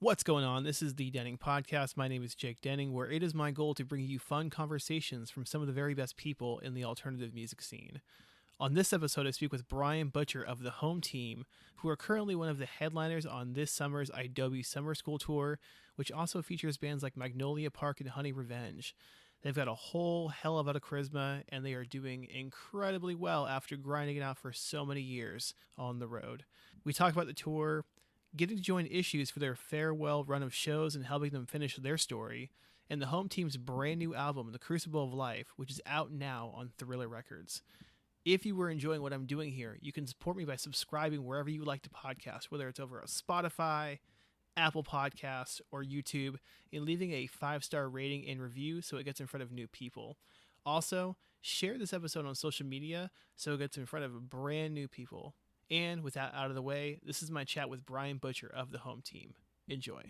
What's going on? This is the Denning Podcast. My name is Jake Denning, where it is my goal to bring you fun conversations from some of the very best people in the alternative music scene. On this episode, I speak with Brian Butcher of the Home Team, who are currently one of the headliners on this summer's Adobe Summer School Tour, which also features bands like Magnolia Park and Honey Revenge. They've got a whole hell of a lot of charisma, and they are doing incredibly well after grinding it out for so many years on the road. We talk about the tour, getting to join Issues for their farewell run of shows and helping them finish their story, and the Home Team's brand new album, The Crucible of Life, which is out now on Thriller Records. If you were enjoying what I'm doing here, you can support me by subscribing wherever you like to podcast, whether it's over on Spotify, Apple Podcasts, or YouTube, and leaving a 5-star rating and review so it gets in front of new people. Also, share this episode on social media so it gets in front of brand new people. And with that out of the way, this is my chat with Brian Butcher of the Home Team. Enjoy.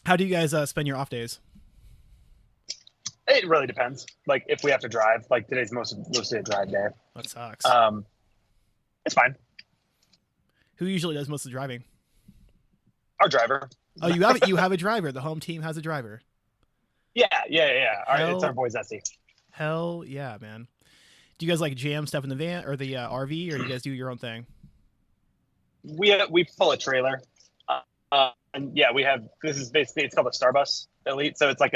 How do you guys spend your off days? It really depends. Like if we have to drive, like today's mostly a drive day. That sucks. It's fine. Who usually does most of the driving? Our driver. Oh, you have a driver. The Home Team has a driver. Yeah. It's our boy Zesty. Hell yeah, man. Do you guys like jam stuff in the van or the RV, or do you guys do your own thing? We pull a trailer, and yeah, this is basically, it's called a Starbus Elite. So it's like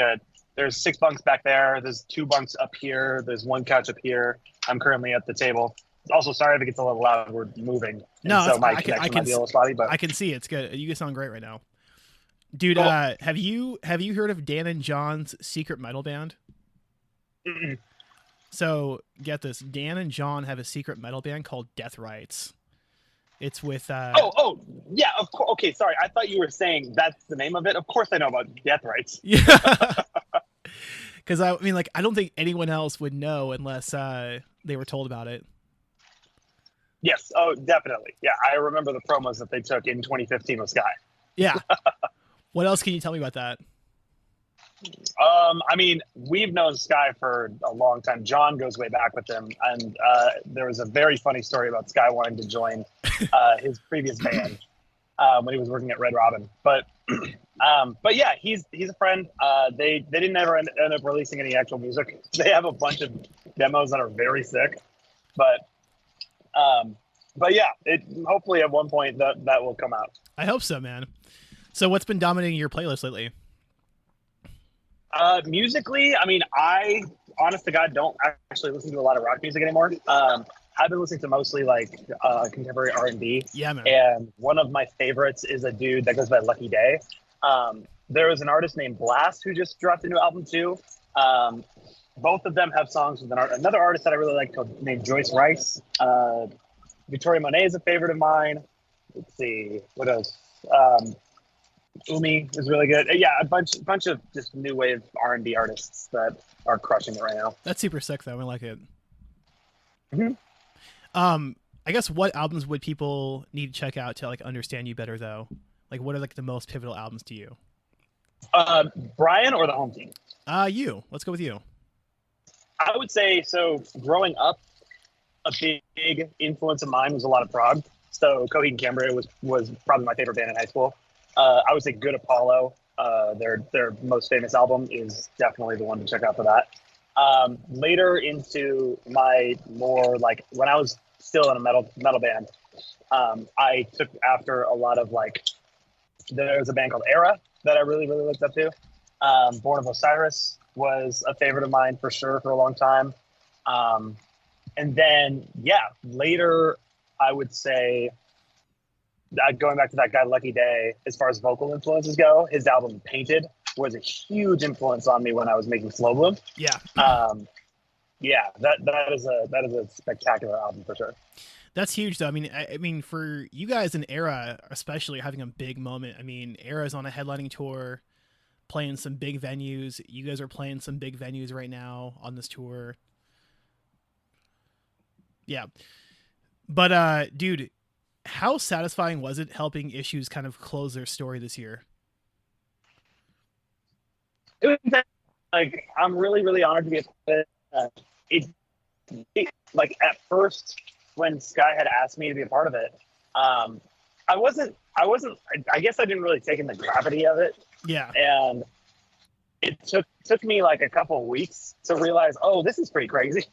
there's 6 bunks back there. There's 2 bunks up here. There's 1 couch up here. I'm currently at the table. Also, sorry if it gets a little loud. We're moving. No, so my connection might be a little spotty, but I can see it's good. You guys sound great right now, dude. Cool. Have you heard of Dan and John's secret metal band? Mm-mm. So get this: Dan and John have a secret metal band called Death Rights. It's with Oh yeah, of course. Okay, sorry. I thought you were saying that's the name of it. Of course, I know about Death Rights. Yeah. Because I mean, like, I don't think anyone else would know unless they were told about it. Yes. Oh, definitely. Yeah, I remember the promos that they took in 2015 with Sky. Yeah. What else can you tell me about that? I mean, we've known Sky for a long time. John goes way back with them, and there was a very funny story about Sky wanting to join his previous band when he was working at Red Robin. But yeah, he's a friend. They didn't ever end up releasing any actual music. They have a bunch of demos that are very sick, but yeah, hopefully at one point that will come out. I hope so, man. So what's been dominating your playlist lately? Musically, I mean, I, honest to God, don't actually listen to a lot of rock music anymore. I've been listening to mostly like contemporary R&B. Yeah, man. And one of my favorites is a dude that goes by Lucky Day. There was an artist named Blast who just dropped a new album too. Both of them have songs with another artist that I really like named Joyce Rice. Victoria Monet is a favorite of mine. Let's see, what else? Umi is really good. Yeah, a bunch of just new wave R&B artists that are crushing it right now. That's super sick, though. I like it. Mm-hmm. I guess what albums would people need to check out to like understand you better, though? Like, what are like the most pivotal albums to you? Brian or the Home Team? You. Let's go with you. I would say, so growing up, a big influence of mine was a lot of prog. So Coheed and Cambria was probably my favorite band in high school. I would say Good Apollo, their most famous album, is definitely the one to check out for that. Later into my more like when I was still in a metal band, I took after a lot of like, there's a band called Era that I really, really looked up to. Born of Osiris was a favorite of mine for sure for a long time. And then, yeah, later I would say, going back to that guy Lucky Day, as far as vocal influences go, his album Painted was a huge influence on me when I was making Slow Bloom. Yeah. Yeah, that is a spectacular album for sure. That's huge, though. I mean, for you guys in Era, especially having a big moment. I mean, Era's on a headlining tour, playing some big venues. You guys are playing some big venues right now on this tour. Yeah, but dude, how satisfying was it helping Issues kind of close their story this year? It was like, I'm really, really honored to be a part of it. Like at first when Sky had asked me to be a part of it, I wasn't I guess I didn't really take in the gravity of it. Yeah. And it took me like a couple of weeks to realize, oh, this is pretty crazy.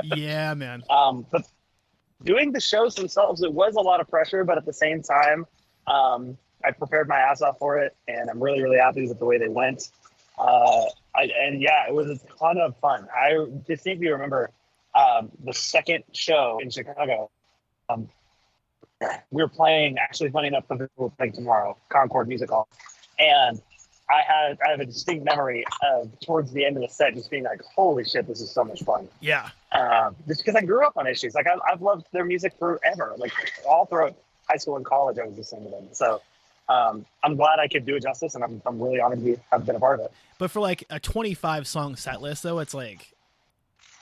Yeah, man. But doing the shows themselves, it was a lot of pressure, but at the same time, I prepared my ass off for it, and I'm really, really happy with the way they went. It was a ton of fun. I distinctly remember the second show in Chicago. We were playing, actually, funny enough, we're playing tomorrow, Concord Music Hall, and I have a distinct memory of towards the end of the set just being like, holy shit, this is so much fun. Yeah. Just because I grew up on Issues. Like, I've loved their music forever. Like, all throughout high school and college, I was listening to them. So I'm glad I could do it justice, and I'm really honored to have been a part of it. But for like a 25 song set list, though, it's like,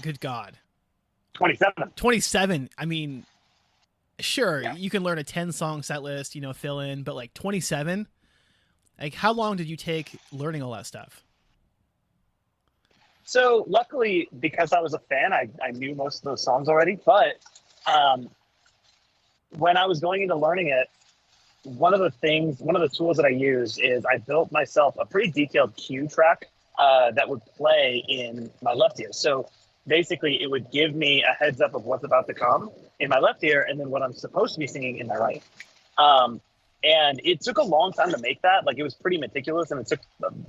good God. 27. 27. I mean, sure, Yeah. you can learn a 10 song set list, fill in, but like 27? Like, how long did you take learning all that stuff? So luckily, because I was a fan, I knew most of those songs already. But when I was going into learning it, one of the tools that I used is I built myself a pretty detailed cue track that would play in my left ear. So basically, it would give me a heads up of what's about to come in my left ear, and then what I'm supposed to be singing in my right. And it took a long time to make that. Like, it was pretty meticulous, and it took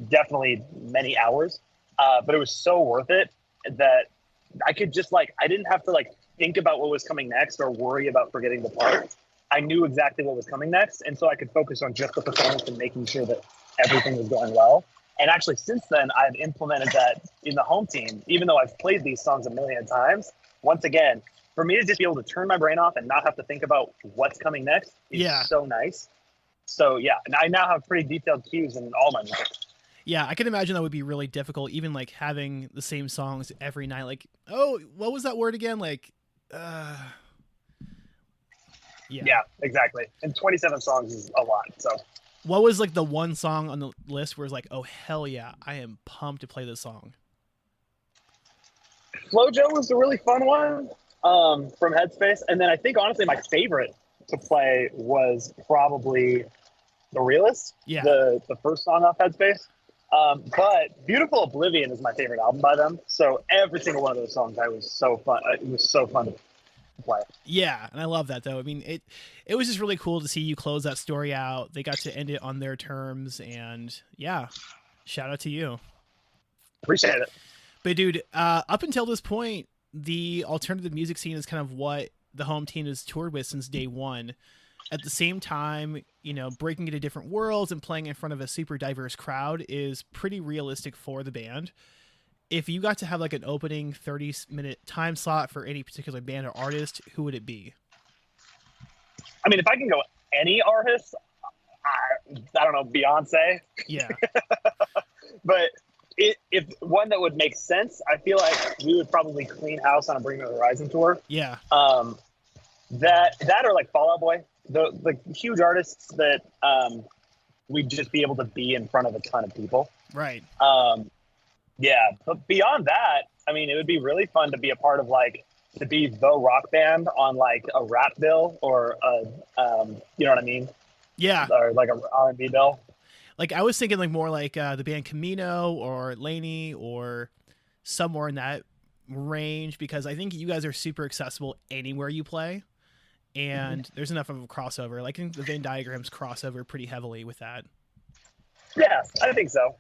definitely many hours. But it was so worth it that I could just I didn't have to think about what was coming next or worry about forgetting the part. I knew exactly what was coming next, and so I could focus on just the performance and making sure that everything was going well. And actually, since then, I've implemented that in the home team, even though I've played these songs a million times. Once again, for me to just be able to turn my brain off and not have to think about what's coming next is so nice. So, yeah, and I now have pretty detailed cues in all my music. Yeah, I can imagine that would be really difficult, even having the same songs every night. Like, oh, what was that word again? Yeah, exactly. And 27 songs is a lot. So, what was the one song on the list where it's like, oh, hell yeah, I am pumped to play this song? Flojo was a really fun one from Headspace. And then I think, honestly, my favorite to play was probably The Realist, the first song off Headspace. But Beautiful Oblivion is my favorite album by them. So every single one of those songs, it was so fun to play. Yeah, and I love that, though. I mean, it was just really cool to see you close that story out. They got to end it on their terms, and yeah, shout out to you. Appreciate it. But dude, up until this point, the alternative music scene is kind of what the home team has toured with since day one. At the same time, breaking into different worlds and playing in front of a super diverse crowd is pretty realistic for the band. If you got to have an opening 30-minute time slot for any particular band or artist, who would it be? I mean, if I can go any artist, I don't know, Beyonce. Yeah. But if one that would make sense, I feel like we would probably clean house on a Bring Me the Horizon tour. Yeah. That or Fall Out Boy, the huge artists that we'd just be able to be in front of a ton of people. Right. Yeah, but beyond that, I mean, it would be really fun to be a part of to be the rock band on a rap bill or a you know what I mean? Yeah. Or a R&B bill. I was thinking more the band Camino or Laney or somewhere in that range, because I think you guys are super accessible anywhere you play, and there's enough of a crossover. I think the Venn diagrams crossover pretty heavily with that. Yeah, I think so.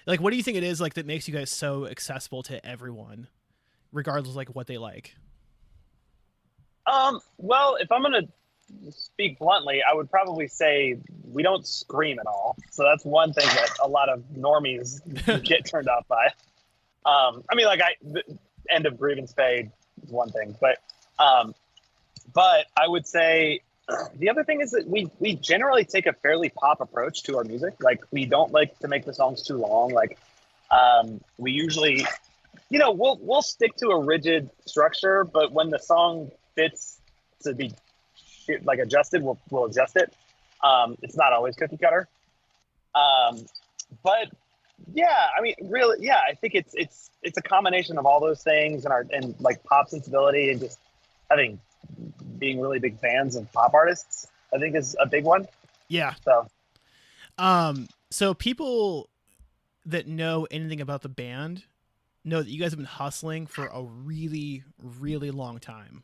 What do you think it is that makes you guys so accessible to everyone, regardless of what they like? Well, if I'm gonna speak bluntly, I would probably say we don't scream at all. So that's one thing that a lot of normies get turned off by. I mean, the End of Grievance Fade is one thing, but I would say the other thing is that we generally take a fairly pop approach to our music. We don't like to make the songs too long. We usually, we'll stick to a rigid structure, but when the song fits to be adjusted, we'll adjust it. It's not always cookie cutter. But yeah, I mean, really, yeah, I think it's a combination of all those things and pop sensibility and just being really big fans of pop artists, I think is a big one. Yeah. So So people that know anything about the band know that you guys have been hustling for a really, really long time.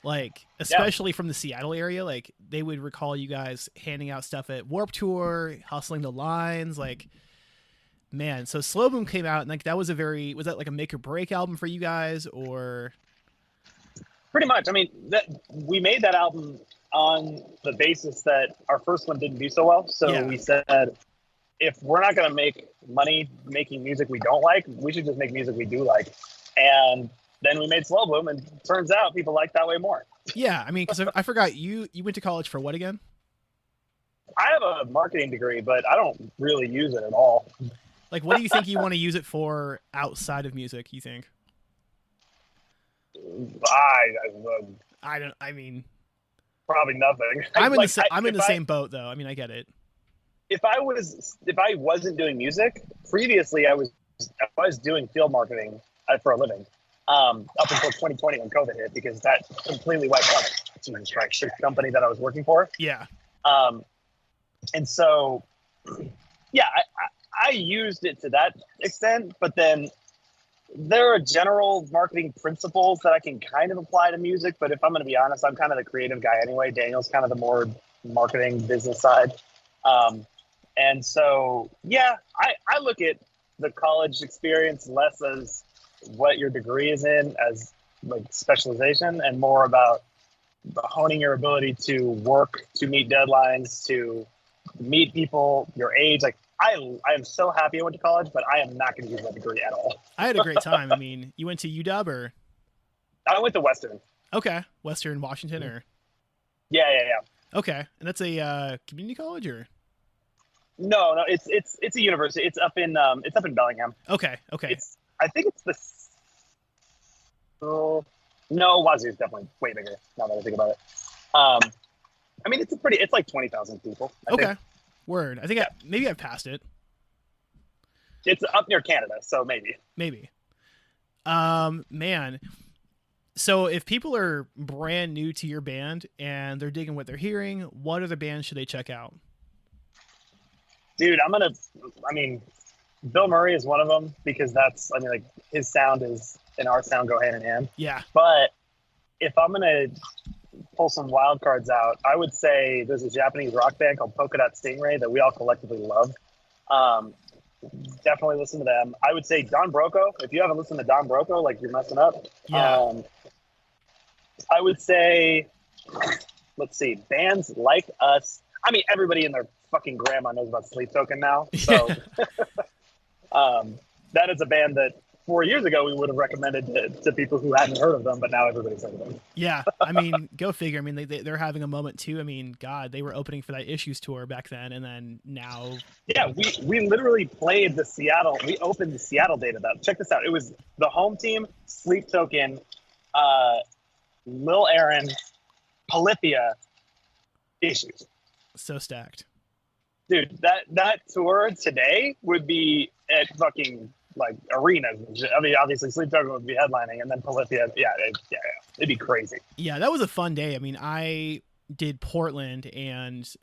Like, yeah, especially from the Seattle area, like they would recall you guys handing out stuff at Warp Tour, hustling the lines, like man. So Slow Boom came out and like that was that like a make or break album for you guys or pretty much. I mean, that we made that album on the basis that our first one didn't do so well. So yeah. we said, if we're not going to make money making music we don't like, we should just make music we do like. And then we made Slow Boom, and turns out people like that way more. Yeah, I mean, because I forgot you went to college for what again? I have a marketing degree, but I don't really use it at all. Like, what do you think you want to use it for outside of music? You think? I don't. I mean, probably nothing. I'm in the same boat though. I mean, I get it. If I wasn't doing music previously, I was doing field marketing for a living. Up until 2020 when COVID hit, because that completely wiped out the company that I was working for. Yeah. And so, yeah, I used it to that extent, but then there are general marketing principles that I can kind of apply to music. But if I'm going to be honest, I'm kind of the creative guy anyway. Daniel's kind of the more marketing business side. And so, yeah, I look at the college experience less as what your degree is in as like specialization, and more about honing your ability to work, to meet deadlines, to meet people your age. Like I am so happy I went to college, but I am not going to use that degree at all. I had a great time. I mean, you went to UW or? I went to Western. Okay. Western Washington or? Yeah. Okay. And that's a community college or? No, it's a university. It's up in Bellingham. Okay. I think it's the. Oh, no, Wazoo is definitely way bigger. Now that I think about it. I mean, it's like 20,000 people. I think. Word. I think maybe I've passed it. It's up near Canada, so maybe. Man. So if people are brand new to your band and they're digging what they're hearing, what other bands should they check out? Dude, Bill Murray is one of them, because like his sound and our sound go hand in hand. Yeah. But if I'm going to pull some wild cards out, I would say there's a Japanese rock band called Polka Dot Stingray that we all collectively love. Definitely listen to them. I would say Don Broco. If you haven't listened to Don Broco, like, you're messing up. Yeah. I would say, let's see, bands like us. I mean, everybody and their fucking grandma knows about Sleep Token now. So that is a band that 4 years ago we would have recommended to people who hadn't heard of them, but now everybody's heard of them. Yeah, I mean, go figure. I mean, they're having a moment too. I mean, God, they were opening for that Issues tour back then, and then now. Yeah, we literally played the Seattle. We opened the Seattle date of that. Check this out. It was the home team, Sleep Token, Lil Aaron, Polyphia, Issues. So stacked. Dude, that tour today would be at fucking like arenas. I mean, obviously Sleep Token would be headlining, and then Polyphia, it'd be crazy. Yeah, that was a fun day. I mean, I did Portland, and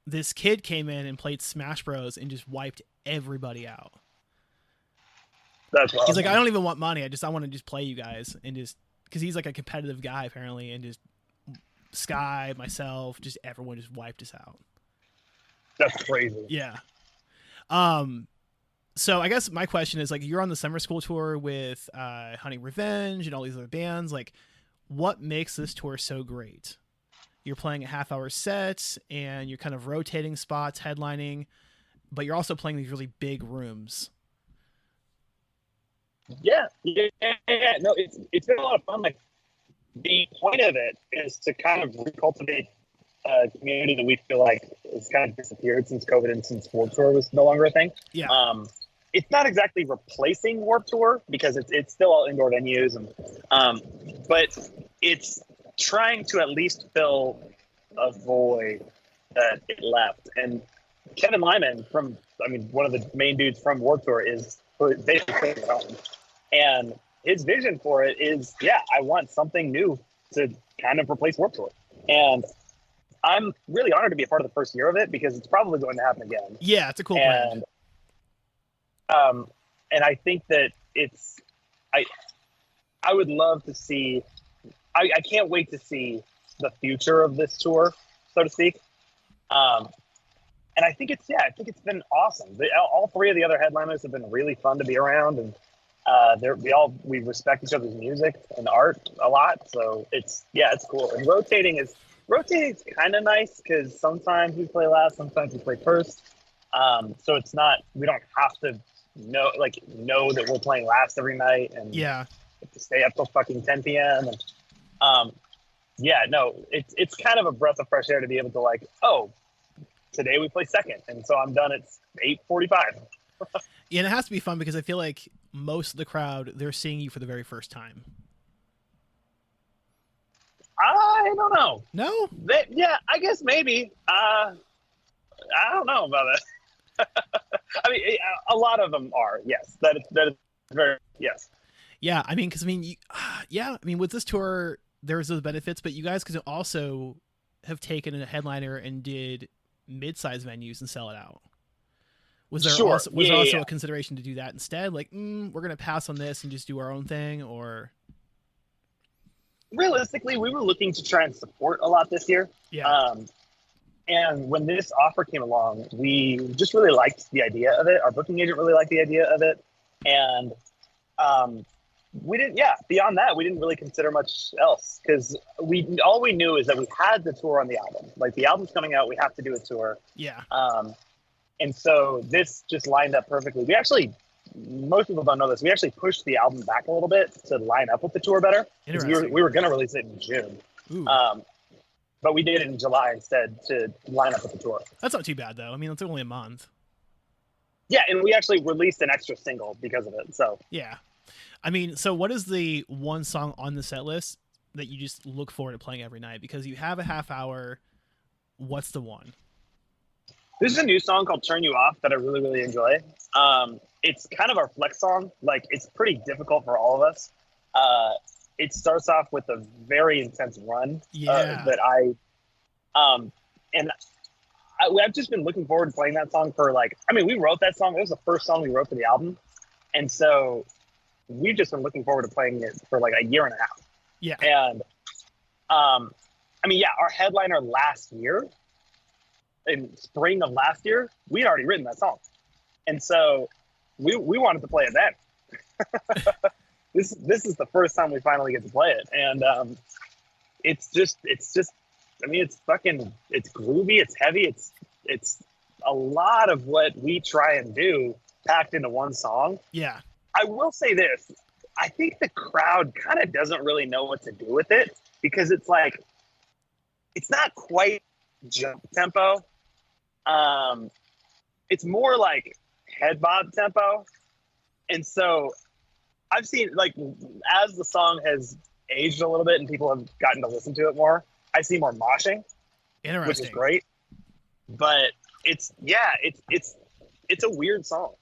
this kid came in and played Smash Bros. And just wiped everybody out. That's awesome. He's like, I don't even want money. I want to just play you guys, and just because he's like a competitive guy apparently, and just Sky, myself, just everyone just wiped us out. That's crazy. Yeah. So I guess my question is, like, you're on the summer school tour with Honey Revenge and all these other bands. Like, what makes this tour so great? You're playing a half-hour set, and you're kind of rotating spots, headlining, but you're also playing these really big rooms. Yeah. No, it's been a lot of fun. Like, the point of it is to kind of recultivate a community that we feel like has kind of disappeared since COVID and since Warped Tour was no longer a thing. Yeah. It's not exactly replacing Warped Tour, because it's still all indoor venues, but it's trying to at least fill a void that it left. And Kevin Lyman, one of the main dudes from Warped Tour, is basically at home. And his vision for it is, I want something new to kind of replace Warped Tour. And I'm really honored to be a part of the first year of it because it's probably going to happen again. Yeah, it's a cool brand. Um, and I think that I would love to see. I can't wait to see the future of this tour, so to speak. And I think it's been awesome. All three of the other headliners have been really fun to be around, and we respect each other's music and art a lot. So it's cool. And rotating is kind of nice because sometimes we play last, sometimes we play first. So it's not, we don't have to know that we're playing last every night and Yeah. have to stay up till fucking 10 p.m. And it's kind of a breath of fresh air to be able to like, oh, today we play second, and so I'm done at 8:45. Yeah, and it has to be fun because I feel like most of the crowd, they're seeing you for the very first time. I don't know. No? I guess maybe. I don't know about that. I mean, a lot of them are. Yes, that is very yes. Yeah, I mean, because with this tour, there's those benefits, but you guys could also have taken a headliner and did mid-sized venues and sell it out. Was there also a consideration to do that instead? Like, we're gonna pass on this and just do our own thing, or? Realistically, we were looking to try and support a lot this year. Yeah. And when this offer came along, we just really liked the idea of it. Our booking agent really liked the idea of it, and we didn't. Yeah, beyond that, we didn't really consider much else because all we knew is that we had the tour on the album. Like the album's coming out, we have to do a tour. Yeah. And so this just lined up perfectly. We actually, most people don't know this, we actually pushed the album back a little bit to line up with the tour better. We were going to release it in June. But we did it in July instead to line up with the tour. That's not too bad, though. I mean, it's only a month. Yeah, and we actually released an extra single because of it. So yeah. I mean, so what is the one song on the set list that you just look forward to playing every night? Because you have a half hour. What's the one? This is a new song called Turn You Off that I really, really enjoy. It's kind of our flex song. Like, it's pretty difficult for all of us. It starts off with a very intense run that I've just been looking forward to playing that song for we wrote that song. It was the first song we wrote for the album. And so we've just been looking forward to playing it for like a year and a half. Yeah. And our headliner last year, in spring of last year, we'd already written that song. And so we wanted to play it then. This is the first time we finally get to play it. And it's groovy, it's heavy, it's a lot of what we try and do packed into one song. Yeah. I will say this. I think the crowd kind of doesn't really know what to do with it because it's like, it's not quite jump tempo. It's more like head bob tempo. And so I've seen, like, as the song has aged a little bit and people have gotten to listen to it more, I see more moshing, which is great. But it's a weird song.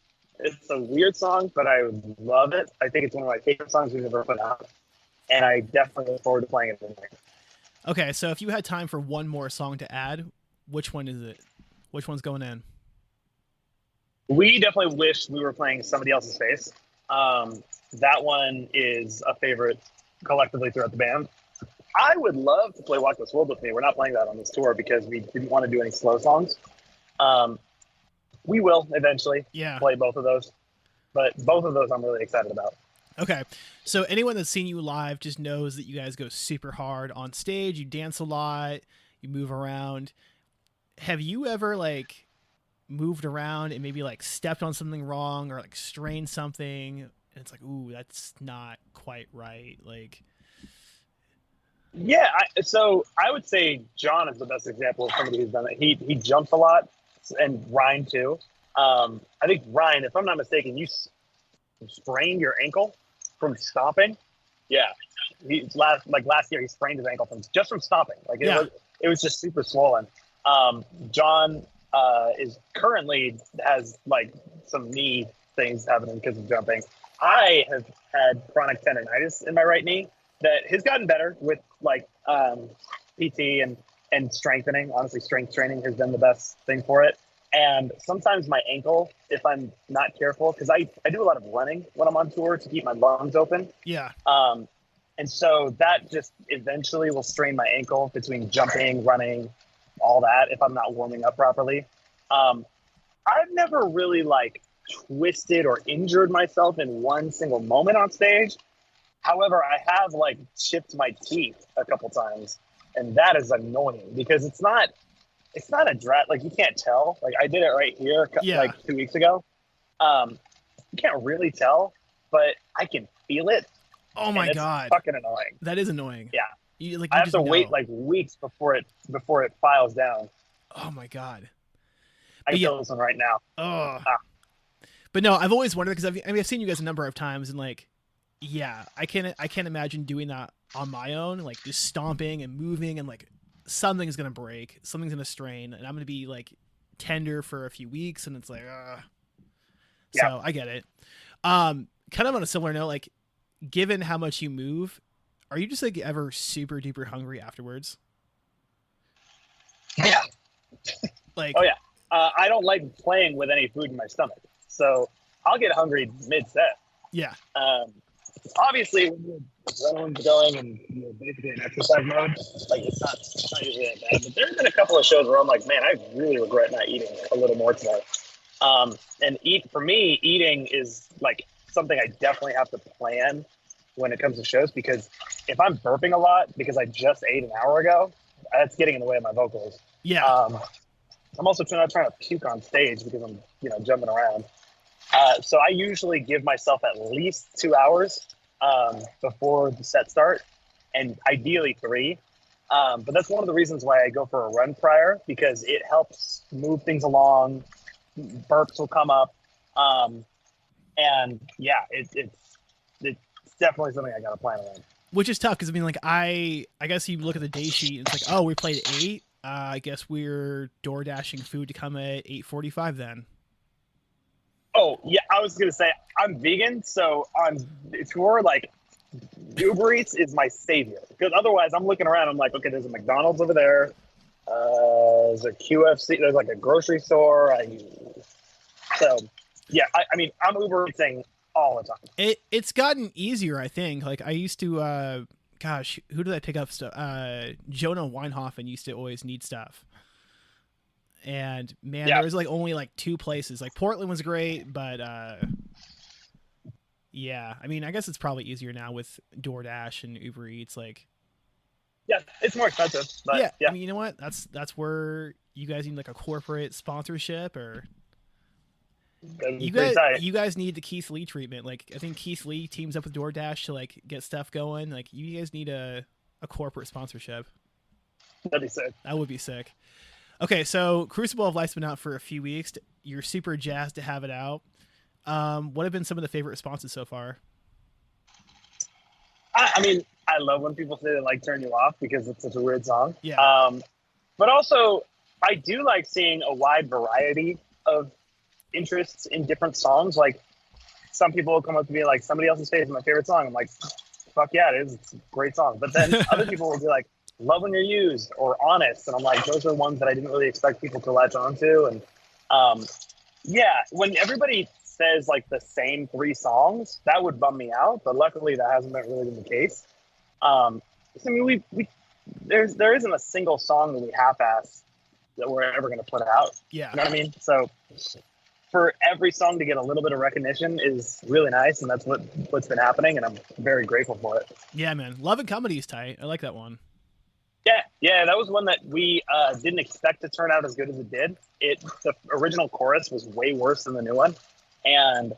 It's a weird song, but I love it. I think it's one of my favorite songs we've ever put out. And I definitely look forward to playing it tonight. Okay, so if you had time for one more song to add, which one is it? Which one's going in? We definitely wish we were playing Somebody Else's Face. That one is a favorite collectively throughout the band. I would love to play Walk This World With Me. We're not playing that on this tour because we didn't want to do any slow songs. We will eventually play both of those. But both of those I'm really excited about. Okay. So anyone that's seen you live just knows that you guys go super hard on stage. You dance a lot. You move around. Have you ever, like, moved around and maybe, like, stepped on something wrong or, like, strained something? And it's like, ooh, that's not quite right. Like... Yeah, so I would say John is the best example of somebody who's done it. He jumps a lot, and Ryan too. I think Ryan, if I'm not mistaken, you sprained your ankle from stomping. Yeah, last year he sprained his ankle from stomping. Like it was just super swollen. John is currently has like some knee things happening because of jumping. I have had chronic tendonitis in my right knee that has gotten better with like PT and and strengthening. Honestly, strength training has been the best thing for it. And sometimes my ankle, if I'm not careful, because I do a lot of running when I'm on tour to keep my lungs open. Yeah. And so that just eventually will strain my ankle between jumping, running, all that if I'm not warming up properly. I've never really like twisted or injured myself in one single moment on stage. However, I have like chipped my teeth a couple times, and that is annoying because it's not a drat. Like you can't tell. Like I did it right here, like 2 weeks ago. You can't really tell, but I can feel it. Oh my God. Fucking annoying. That is annoying. Yeah. You I have to wait like weeks before it files down. Oh my God. I can feel this one right now. Oh. But no, I've always wondered because I've seen you guys a number of times and like, yeah, I can't imagine doing that on my own, like just stomping and moving and like something's gonna break, something's gonna strain, and I'm gonna be like tender for a few weeks, and it's like, So I get it. Kind of on a similar note, like, given how much you move, are you just like ever super duper hungry afterwards? Yeah. Like, oh yeah. I don't like playing with any food in my stomach, so I'll get hungry mid-set. Yeah. Obviously, when your adrenaline's going and you're basically in exercise mode, like it's not usually that bad. But there's been a couple of shows where I'm like, man, I really regret not eating a little more today. And for me, eating is like something I definitely have to plan when it comes to shows, because if I'm burping a lot because I just ate an hour ago, that's getting in the way of my vocals. Yeah. I'm also not trying to puke on stage because I'm, jumping around. So I usually give myself at least 2 hours before the set start, and ideally 3. But that's one of the reasons why I go for a run prior, because it helps move things along. Burps will come up. And yeah, it's definitely something I got to plan around. Which is tough because I mean, like I guess you look at the day sheet and it's like, oh, we played at 8. I guess we're door dashing food to come at 8:45 then. Oh yeah, I was gonna say I'm vegan, so on tour, like Uber Eats is my savior, because otherwise I'm looking around. I'm like, okay, there's a McDonald's over there. There's a QFC. There's like a grocery store. So yeah, I mean, I'm Uber Eating all the time. It's gotten easier, I think. Like I used to, gosh, who did I pick up stuff? Jonah Weinhofen used to always need stuff. And man, there was like only like 2 places. Like Portland was great, but yeah, I mean, I guess it's probably easier now with DoorDash and Uber Eats. Like, yeah, it's more expensive, but yeah. I mean, you know what? That's where you guys need like a corporate sponsorship, or you guys need the Keith Lee treatment. Like, I think Keith Lee teams up with DoorDash to like get stuff going. Like, you guys need a corporate sponsorship. That'd be sick. That would be sick. Okay, so Crucible of Life's been out for a few weeks. You're super jazzed to have it out. What have been some of the favorite responses so far? I mean, I love when people say they like Turn You Off because it's such a weird song. Yeah. But also, I do like seeing a wide variety of interests in different songs. Like, some people will come up to me like, Somebody Else's Face is my favorite song. I'm like, fuck yeah, it is. It's a great song. But then other people will be like, Love When You're Used or Honest. And I'm like, those are ones that I didn't really expect people to latch onto. And yeah, when everybody says like the same 3 songs, that would bum me out. But luckily that hasn't really been the case. I mean, there isn't a single song that we half-ass that we're ever going to put out. Yeah. You know what I mean? So for every song to get a little bit of recognition is really nice. And that's what's been happening. And I'm very grateful for it. Yeah, man. Love and Comedy is tight. I like that one. Yeah, that was one that we didn't expect to turn out as good as it did. The original chorus was way worse than the new one, and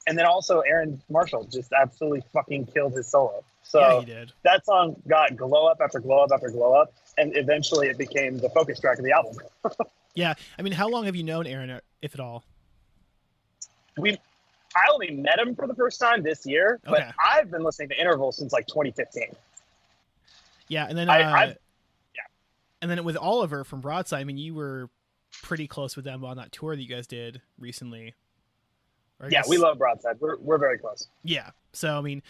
then also Aaron Marshall just absolutely fucking killed his solo. So yeah, he did. That song got glow up after glow up after glow up, and eventually it became the focus track of the album. Yeah, I mean, how long have you known Aaron, if at all? I only met him for the first time this year, but I've been listening to Interval since like 2015. Yeah, and then and then with Oliver from Broadside, I mean, you were pretty close with them on that tour that you guys did recently. Yeah, we love Broadside. We're very close. Yeah. So, I mean,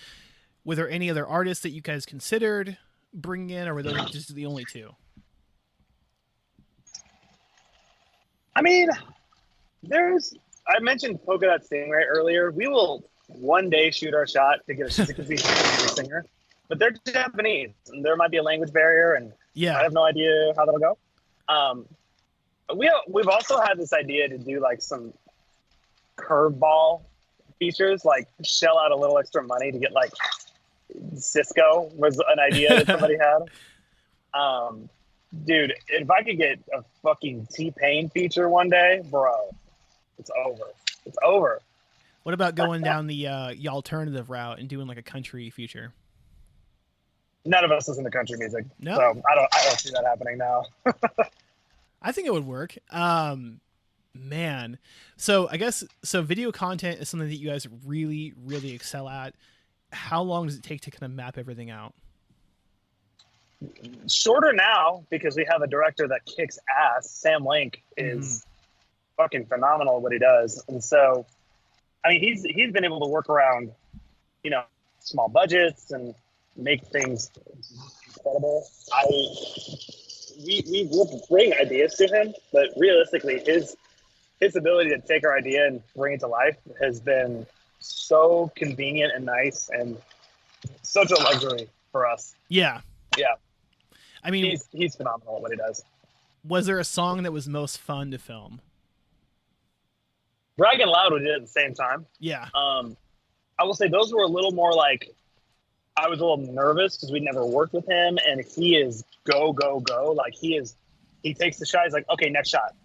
were there any other artists that you guys considered, bringing in, or were those just the only two? I mean, I mentioned Polka Dot Stingray earlier. We will one day shoot our shot to get a Shizuku singer, but they're Japanese, and there might be a language barrier, and I have no idea how that'll go. We've also had this idea to do like some curveball features, like shell out a little extra money to get like Cisco was an idea that somebody had. Dude, if I could get a fucking T-Pain feature one day, bro, it's over. It's over. What about going down the alternative route and doing like a country feature? None of us listen to country music, no? So I don't see that happening now. I think it would work. Man, so I guess video content is something that you guys really, really excel at. How long does it take to kind of map everything out? Shorter now because we have a director that kicks ass. Sam Link is fucking phenomenal at what he does, and so I mean he's been able to work around, small budgets and make things incredible. We will bring ideas to him, but realistically, his ability to take our idea and bring it to life has been so convenient and nice, and such a luxury for us. Yeah. I mean, he's phenomenal at what he does. Was there a song that was most fun to film? Bragg and Loud we did at the same time. Yeah. I will say those were a little more like, I was a little nervous because we'd never worked with him, and he is go, go, go. Like he takes the shot. He's like, okay, next shot.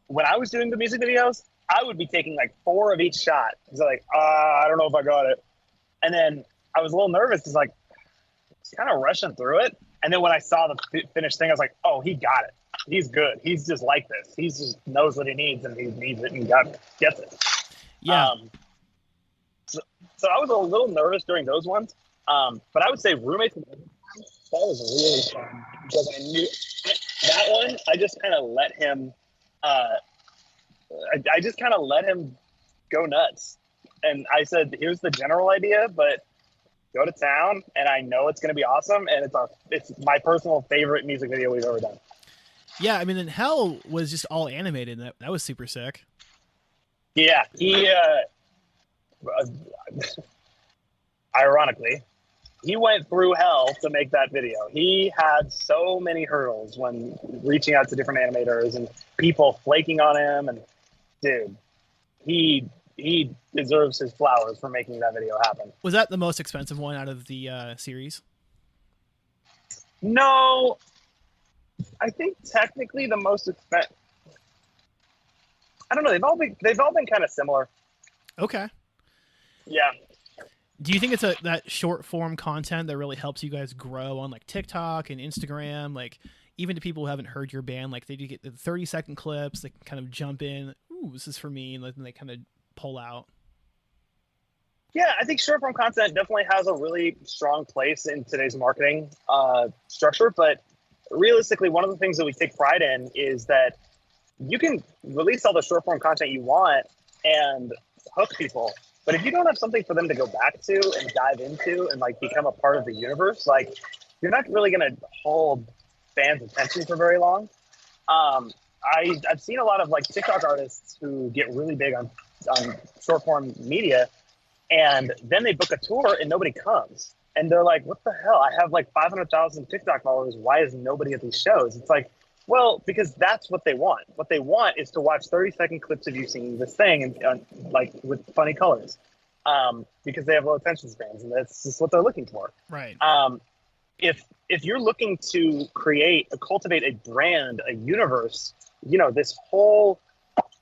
When I was doing the music videos, I would be taking like 4 of each shot. He's like, I don't know if I got it. And then I was a little nervous because like, he's kind of rushing through it. And then when I saw the finished thing, I was like, oh, he got it. He's good. He's just like this. He just knows what he needs, and he needs it and gets it. Yeah. So I was a little nervous during those ones. But I would say Roommates, that was really fun because I knew that one. I just kind of let him. I just kind of let him go nuts, and I said, "Here's the general idea, but go to town, and I know it's going to be awesome." And it's my personal favorite music video we've ever done. Yeah, I mean, and Hell was just all animated. That was super sick. Yeah, ironically, he went through hell to make that video. He had so many hurdles when reaching out to different animators and people flaking on him. And dude, he deserves his flowers for making that video happen. Was that the most expensive one out of the series? No, I think technically the most expensive. I don't know. They've all been kind of similar. Okay. Yeah. Do you think it's that short form content that really helps you guys grow on like TikTok and Instagram? Like even to people who haven't heard your band, like they do get the 30-second clips, they can kind of jump in. Ooh, this is for me. And then they kind of pull out. Yeah, I think short form content definitely has a really strong place in today's marketing structure. But realistically, one of the things that we take pride in is that you can release all the short form content you want and hook people. But if you don't have something for them to go back to and dive into and like become a part of the universe, like you're not really going to hold fans' attention for very long. I've seen a lot of like TikTok artists who get really big on short form media, and then they book a tour and nobody comes. And they're like, what the hell? I have like 500,000 TikTok followers. Why is nobody at these shows? It's like, well, because that's what they want. What they want is to watch 30-second clips of you singing this thing and like with funny colors, because they have low attention spans, and that's just what they're looking for. Right. If you're looking to cultivate a brand, a universe, this whole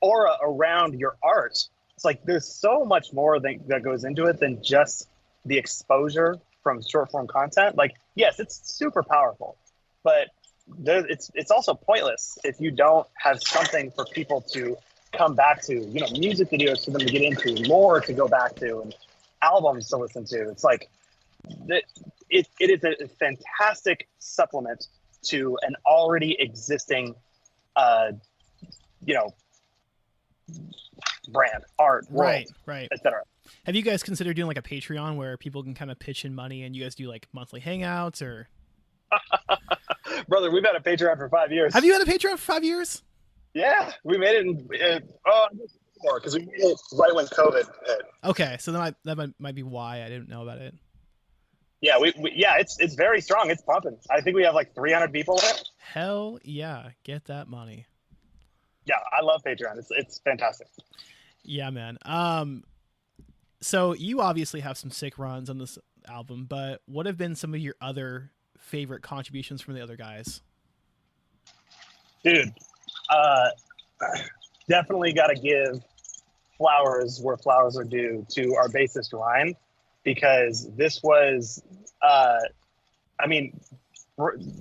aura around your art, it's like there's so much more that goes into it than just the exposure from short form content. Like, yes, it's super powerful, but it's also pointless if you don't have something for people to come back to, music videos for them to get into, more to go back to, and albums to listen to. It's like it is a fantastic supplement to an already existing brand, art, world, right, etc. Have you guys considered doing like a Patreon where people can kind of pitch in money and you guys do like monthly hangouts or? Brother, we've had a Patreon for 5 years. Have you had a Patreon for 5 years? Yeah, we made it because we made it right when COVID hit. Okay, so that might be why I didn't know about it. Yeah, it's very strong. It's pumping. I think we have like 300 people in it. Hell yeah, get that money. Yeah, I love Patreon. It's fantastic. Yeah, man. So you obviously have some sick runs on this album, but what have been some of your other favorite contributions from the other guys? Dude, definitely got to give flowers where flowers are due to our bassist Ryan, because this was,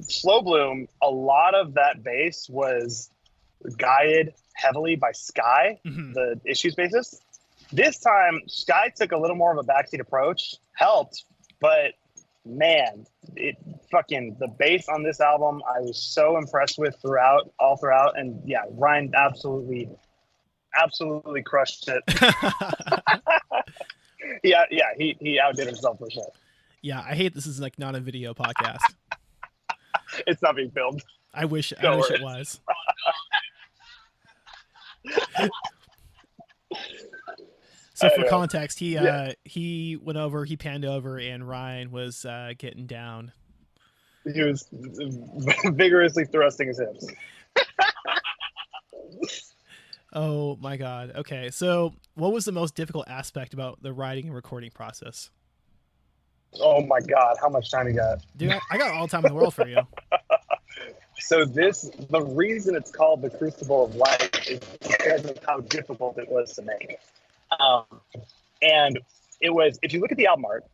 Slow Bloom, a lot of that bass was guided heavily by Sky, the Issues bassist. This time, Sky took a little more of a backseat approach, helped, but man, the bass on this album, I was so impressed with all throughout. And yeah, Ryan absolutely crushed it. Yeah, he outdid himself for sure. Yeah, I hate this is like not a video podcast. It's not being filmed. I wish it was. So for context, he went over, he panned over, and Ryan was getting down. He was vigorously thrusting his hips. Oh my God. Okay, so what was the most difficult aspect about the writing and recording process? Oh my God, how much time you got? Dude, I got all the time in the world for you. So the reason it's called The Crucible of Light is because of how difficult it was to make. And it was, if you look at the album art,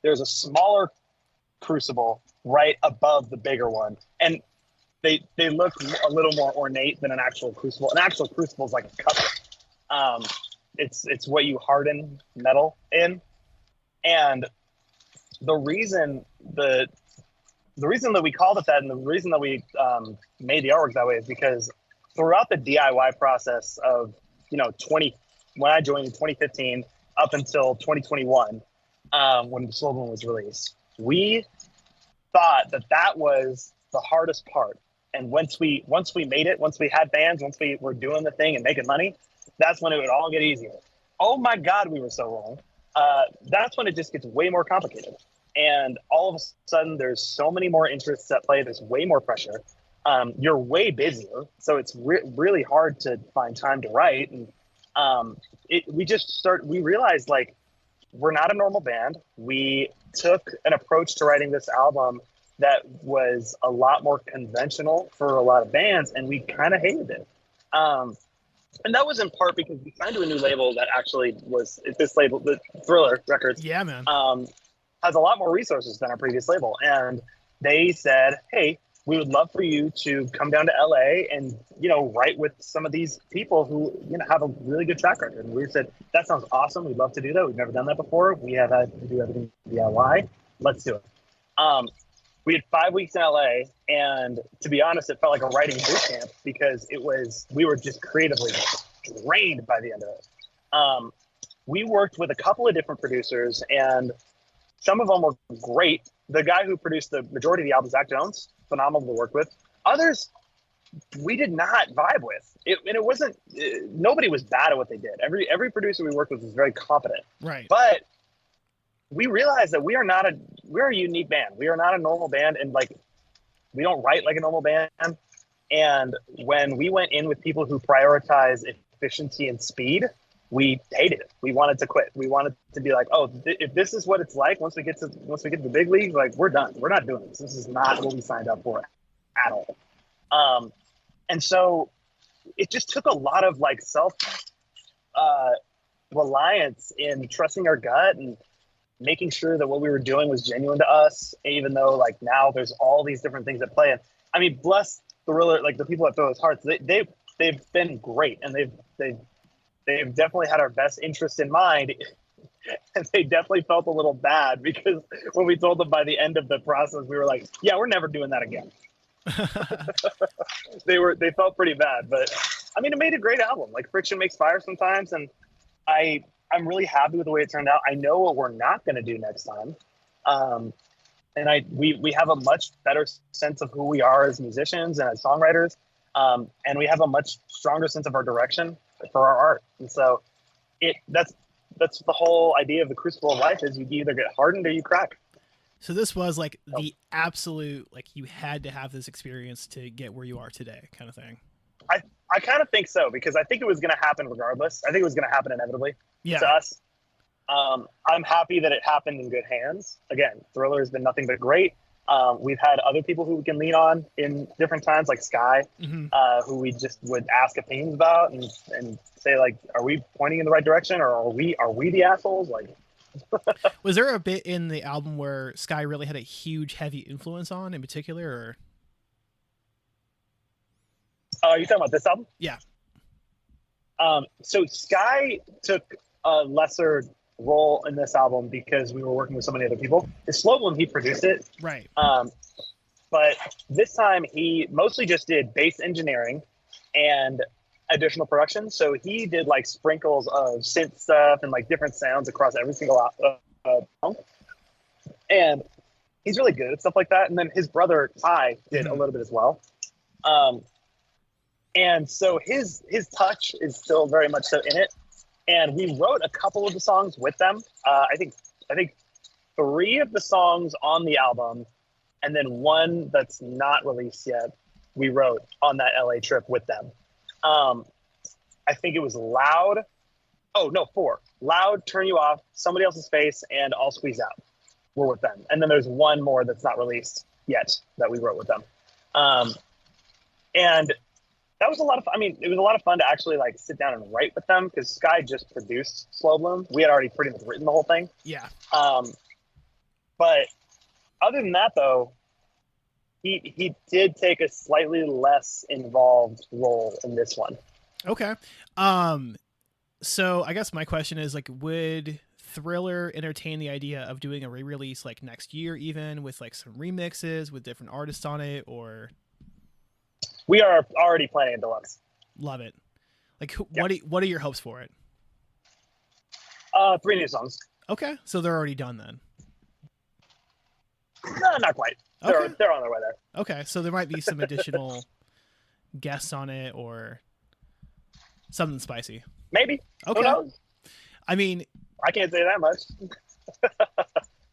there's a smaller crucible right above the bigger one. And they look a little more ornate than an actual crucible. An actual crucible is like a cup. It's what you harden metal in. And the reason that we called it that, and the reason that we made the artwork that way, is because throughout the DIY process of, when I joined in 2015 up until 2021, when the Slow Bloom was released, we thought that was the hardest part. And once we made it, once we had fans, once we were doing the thing and making money, that's when it would all get easier. Oh my God, we were so wrong. That's when it just gets way more complicated. And all of a sudden, there's so many more interests at play. There's way more pressure. You're way busier, so it's really hard to find time to write. And we realized, like, we're not a normal band. We took an approach to writing this album that was a lot more conventional for a lot of bands, and we kind of hated it. And that was in part because we signed to a new label that actually was this label, the Thriller Records. Yeah, man. Has a lot more resources than our previous label. And they said, hey, we would love for you to come down to LA and, write with some of these people who, have a really good track record. And we said, that sounds awesome. We'd love to do that. We've never done that before. We have had to do everything DIY. Let's do it. We had 5 weeks in LA, and to be honest, it felt like a writing boot camp because we were just creatively drained by the end of it. We worked with a couple of different producers, and some of them were great. The guy who produced the majority of the album, Zach Jones, phenomenal to work with. Others, we did not vibe with. And it wasn't. Nobody was bad at what they did. Every producer we worked with was very competent. Right. But we realized that we're a unique band. We are not a normal band, and we don't write like a normal band. And when we went in with people who prioritize efficiency and speed, we hated it. We wanted to quit. We wanted to be like, oh, if this is what it's like once we get to the big league, we're done. We're not doing this. This is not what we signed up for at all. And so it just took a lot of self reliance in trusting our gut and making sure that what we were doing was genuine to us, even though now there's all these different things at play. And I mean, bless Thriller, the people at Throw Those Hearts, they've been great, and they've definitely had our best interest in mind. And they definitely felt a little bad because when we told them by the end of the process, we were like, yeah, we're never doing that again. They felt pretty bad, but I mean, it made a great album. Friction makes fire sometimes, and I'm really happy with the way it turned out. I know what we're not going to do next time. and we have a much better sense of who we are as musicians and as songwriters, and we have a much stronger sense of our direction for our art. And so that's the whole idea of the crucible of life, is you either get hardened or you crack. So this was like the absolute, like, you had to have this experience to get where you are today kind of thing. I kind of think so, because I think it was going to happen regardless. I think it was going to happen inevitably to us. I'm happy that it happened in good hands. Again, Thriller has been nothing but great. We've had other people who we can lean on in different times, like Sky, who we just would ask opinions about and say, like, are we pointing in the right direction, or are we the assholes? Like, was there a bit in the album where Sky really had a huge, heavy influence on in particular, or? Are you talking about this album? Yeah. So Sky took a lesser role in this album because we were working with so many other people. The Slow Bloom, he produced it. Right. But this time he mostly just did bass engineering and additional production. So he did like sprinkles of synth stuff and like different sounds across every single song. And he's really good at stuff like that. And then his brother Ty did a little bit as well. And so his touch is still very much so in it. And we wrote a couple of the songs with them. I think 3 of the songs on the album, and then 1 that's not released yet, we wrote on that LA trip with them. I think it was Loud. Oh, no, 4. Loud, Turn You Off, Somebody Else's Face, and I'll Squeeze Out. We're with them. And then there's 1 more that's not released yet that we wrote with them. And that was a lot of fun. I mean, it was a lot of fun to actually like sit down and write with them, because Sky just produced Slow Bloom. We had already pretty much written the whole thing. Yeah. But other than that, though, he did take a slightly less involved role in this one. Okay. So I guess my question is, like, would Thriller entertain the idea of doing a re-release like next year, even with like some remixes with different artists on it, or? We are already planning a deluxe. Love it. Like, Yeah. what are your hopes for it? 3 new songs. Okay, so they're already done then. No, not quite. They're on their way there. Okay, so there might be some additional guests on it or something spicy. Maybe. Okay. Who knows? I mean, I can't say that much.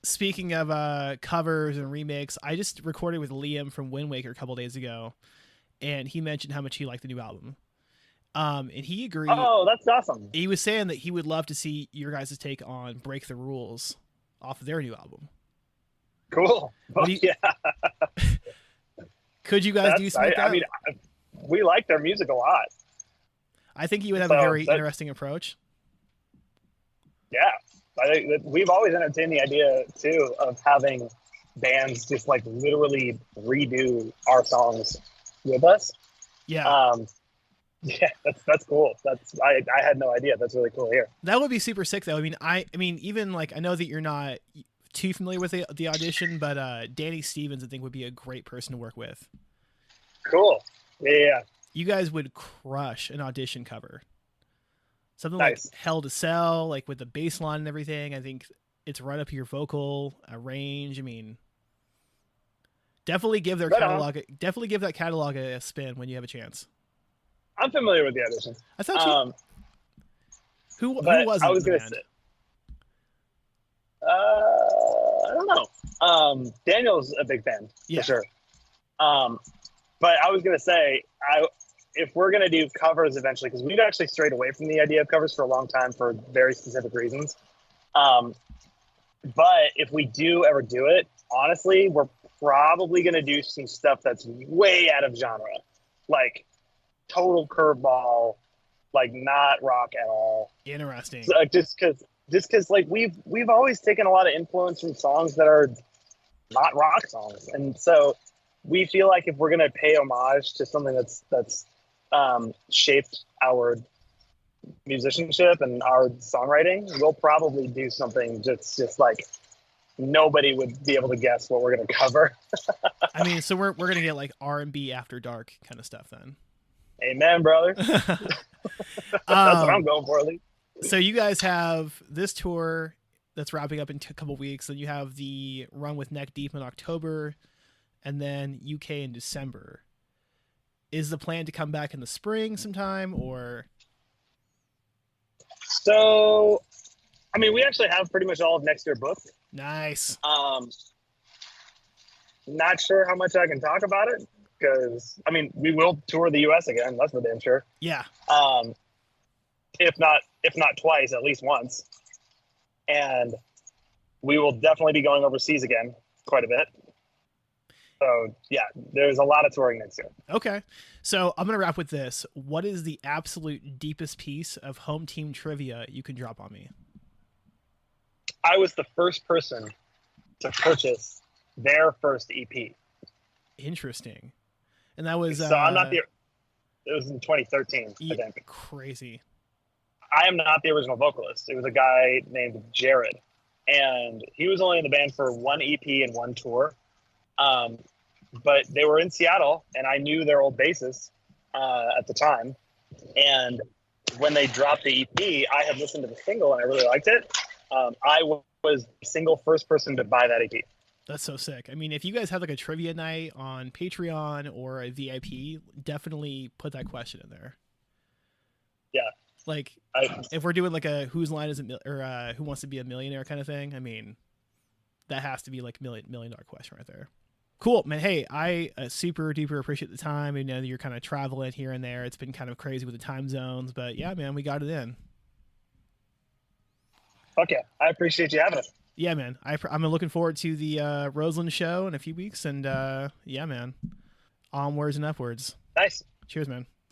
speaking of covers and remakes, I just recorded with Liam from Wind Waker a couple days ago, and he mentioned how much he liked the new album. And he agreed. Oh, that's awesome. He was saying that he would love to see your guys' take on Break the Rules off of their new album. Cool. Yeah. Could you guys do something like that? I mean, we like their music a lot. I think you would have a very interesting approach. Yeah. I think that we've always entertained the idea, too, of having bands just like literally redo our songs with us. Yeah. Yeah, that's cool. I had no idea. That's really cool here. That would be super sick, though. I mean, even like, I know that you're not too familiar with the audition, but Danny Stevens, I think, would be a great person to work with. Cool. Yeah. You guys would crush an audition cover. Something Nice. like Hell to Sell, like with the bass line and everything. I think it's right up your vocal range. I mean, definitely give their catalog. Definitely give that catalog a spin when you have a chance. I'm familiar with the audition. I thought who was I was going to say, I don't know. Daniel's a big fan, for sure. But I was going to say, if we're going to do covers eventually, because we've actually strayed away from the idea of covers for a long time for very specific reasons. But if we do ever do it, honestly, we're probably going to do some stuff that's way out of genre. Like total curveball, like not rock at all. Interesting. So, just because like we've always taken a lot of influence from songs that are not rock songs, and so we feel like if we're gonna pay homage to something that's shaped our musicianship and our songwriting, we'll probably do something just like nobody would be able to guess what we're gonna cover. I mean, so we're gonna get like R&B after dark kind of stuff then. Amen, brother. That's what I'm going for, at least. So you guys have this tour that's wrapping up in a couple weeks. Then you have the run with Neck Deep in October, and then UK in December. Is the plan to come back in the spring sometime, or? So, I mean, we actually have pretty much all of next year booked. Nice. Not sure how much I can talk about it because, I mean, we will tour the U.S. again. That's for damn sure. Yeah. If not twice, at least once. And we will definitely be going overseas again quite a bit. So, yeah, there's a lot of touring next year. Okay. So I'm going to wrap with this. What is the absolute deepest piece of home team trivia you can drop on me? I was the first person to purchase their first EP. Interesting. And that was... So I'm not it was in 2013, I think. Crazy. I am not the original vocalist. It was a guy named Jared. And he was only in the band for one EP and one tour. But they were in Seattle, and I knew their old bassist at the time. And when they dropped the EP, I had listened to the single, and I really liked it. I was the single first person to buy that EP. That's so sick. I mean, if you guys have like a trivia night on Patreon or a VIP, definitely put that question in there. Yeah. Like, if we're doing like a whose line is it, or who wants to be a millionaire kind of thing, I mean, that has to be like $1 million question right there. Cool, man. Hey, I super duper appreciate the time. I know you're kind of traveling here and there. It's been kind of crazy with the time zones, but yeah, man, we got it in. Okay, I appreciate you having us. Yeah, man. I'm looking forward to the Roseland show in a few weeks, and yeah, man, onwards and upwards. Nice. Cheers, man.